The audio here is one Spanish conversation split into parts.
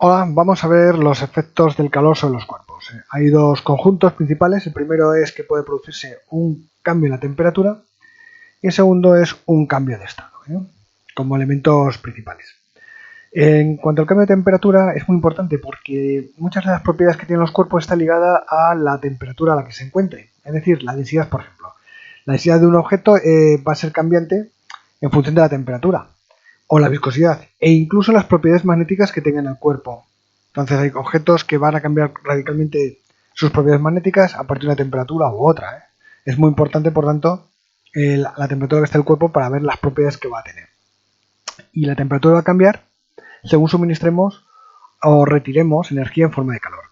Hola, vamos a ver los efectos del calor sobre los cuerpos. Hay dos conjuntos principales. El primero es que puede producirse un cambio en la temperatura y el segundo es un cambio de estado, como elementos principales. En cuanto al cambio de temperatura es muy importante porque muchas de las propiedades que tienen los cuerpos están ligadas a la temperatura a la que se encuentre. Es decir, la densidad, por ejemplo. La densidad de un objeto va a ser cambiante en función de la temperatura o la viscosidad e incluso las propiedades magnéticas que tengan el cuerpo. Entonces hay objetos que van a cambiar radicalmente sus propiedades magnéticas a partir de una temperatura u otra. Es muy importante, por tanto, la temperatura que está el cuerpo para ver las propiedades que va a tener. Y la temperatura va a cambiar según suministremos o retiremos energía en forma de calor.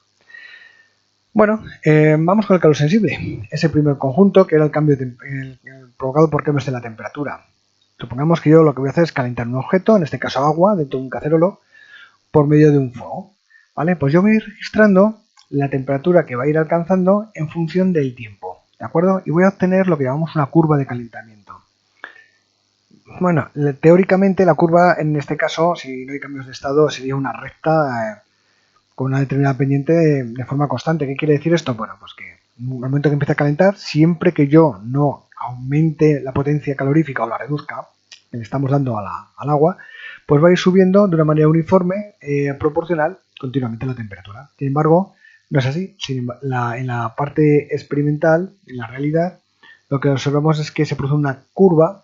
Bueno, vamos con el calor sensible. Ese primer conjunto que era el cambio provocado por cambios de la temperatura. Supongamos que yo lo que voy a hacer es calentar un objeto, en este caso agua, dentro de un cacerolo, por medio de un fuego. ¿Vale? Pues yo voy a ir registrando la temperatura que va a ir alcanzando en función del tiempo, ¿de acuerdo? Y voy a obtener lo que llamamos una curva de calentamiento. Bueno, teóricamente la curva en este caso, si no hay cambios de estado, sería una recta con una determinada pendiente de forma constante. ¿Qué quiere decir esto? Bueno, pues que en un momento que empiece a calentar, siempre que yo no aumente la potencia calorífica o la reduzca, que le estamos dando al agua, pues va a ir subiendo de una manera uniforme, proporcional, continuamente la temperatura. Sin embargo, no es así. En la parte experimental, en la realidad, lo que observamos es que se produce una curva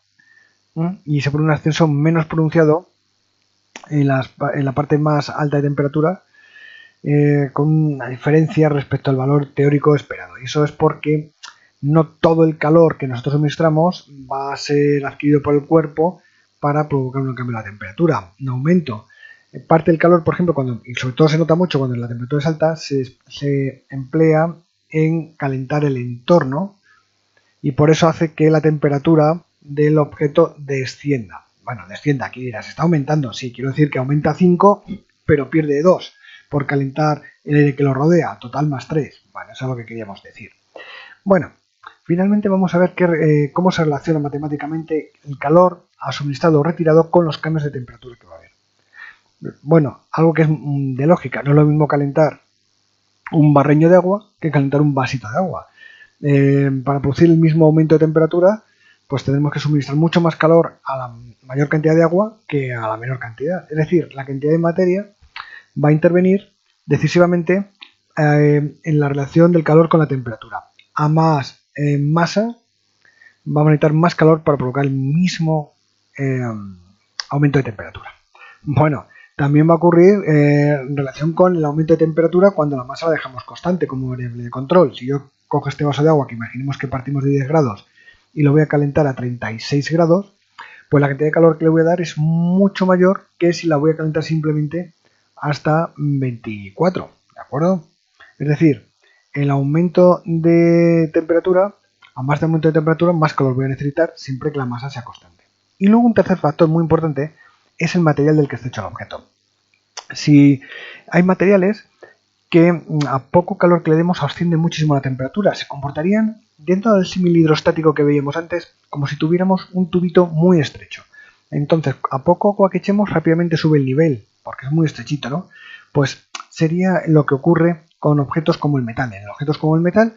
y se produce un ascenso menos pronunciado en la parte más alta de temperatura, con una diferencia respecto al valor teórico esperado. Y eso es porque no todo el calor que nosotros suministramos va a ser adquirido por el cuerpo para provocar un cambio de la temperatura, un aumento. Parte del calor, por ejemplo, y sobre todo se nota mucho cuando la temperatura es alta, se emplea en calentar el entorno y por eso hace que la temperatura del objeto descienda. Bueno, descienda, aquí dirás, está aumentando. Sí, quiero decir que aumenta 5, pero pierde 2 por calentar el aire que lo rodea, total más 3. Bueno, eso es lo que queríamos decir. Bueno, finalmente vamos a ver cómo se relaciona matemáticamente el calor suministrado o retirado con los cambios de temperatura que va a haber. Bueno, algo que es de lógica, no es lo mismo calentar un barreño de agua que calentar un vasito de agua. Para producir el mismo aumento de temperatura, pues tendremos que suministrar mucho más calor a la mayor cantidad de agua que a la menor cantidad. Es decir, la cantidad de materia va a intervenir decisivamente en la relación del calor con la temperatura. A más masa, vamos a necesitar más calor para provocar el mismo aumento de temperatura. Bueno, también va a ocurrir en relación con el aumento de temperatura cuando la masa la dejamos constante como variable de control. Si yo cojo este vaso de agua, que imaginemos que partimos de 10 grados, y lo voy a calentar a 36 grados, pues la cantidad de calor que le voy a dar es mucho mayor que si la voy a calentar simplemente hasta 24, ¿de acuerdo? Es decir, el aumento de temperatura, a más de aumento de temperatura, más calor voy a necesitar siempre que la masa sea constante. Y luego un tercer factor muy importante es el material del que está hecho el objeto. Si hay materiales que a poco calor que le demos ascienden muchísimo la temperatura, se comportarían dentro del símil hidrostático que veíamos antes como si tuviéramos un tubito muy estrecho. Entonces, a poco agua que echemos rápidamente sube el nivel, porque es muy estrechito, ¿no? Pues sería lo que ocurre con objetos como el metal. En objetos como el metal,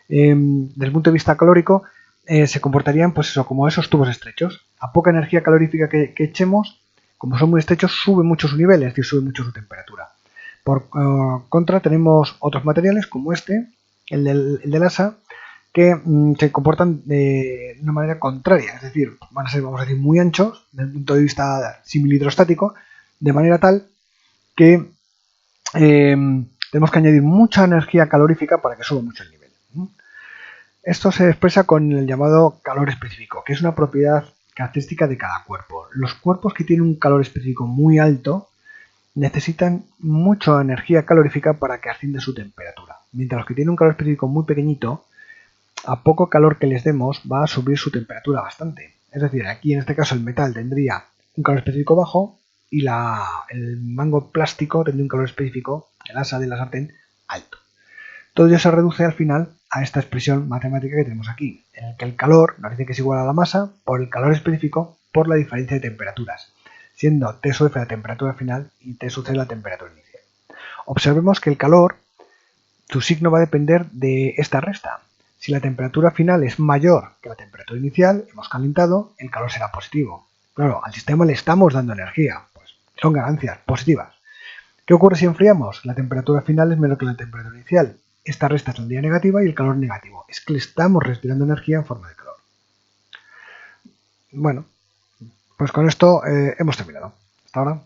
desde el punto de vista calórico, se comportarían pues eso, como esos tubos estrechos. A poca energía calorífica que echemos, como son muy estrechos, sube mucho su nivel, es decir, sube mucho su temperatura. Por contra, tenemos otros materiales como el del asa, que se comportan de una manera contraria, es decir, van a ser, vamos a decir, muy anchos desde el punto de vista similhidrostático, de manera tal que tenemos que añadir mucha energía calorífica para que suba mucho el nivel. Esto se expresa con el llamado calor específico, que es una propiedad característica de cada cuerpo. Los cuerpos que tienen un calor específico muy alto necesitan mucha energía calorífica para que ascienda su temperatura, mientras los que tienen un calor específico muy pequeñito, a poco calor que les demos va a subir su temperatura bastante. Es decir, aquí en este caso el metal tendría un calor específico bajo y el mango plástico tendría un calor específico, el asa de la sartén, alto. Todo ello se reduce al final a esta expresión matemática que tenemos aquí, en el que el calor nos dice que es igual a la masa por el calor específico por la diferencia de temperaturas, siendo T sub F la temperatura final y T sub C la temperatura inicial. Observemos que el calor, su signo va a depender de esta resta. Si la temperatura final es mayor que la temperatura inicial, hemos calentado, el calor será positivo. Claro, al sistema le estamos dando energía, pues son ganancias positivas. ¿Qué ocurre si enfriamos? La temperatura final es menor que la temperatura inicial. Esta resta saldría negativa y el calor negativo. Es que le estamos retirando energía en forma de calor. Bueno, pues con esto hemos terminado. Hasta ahora.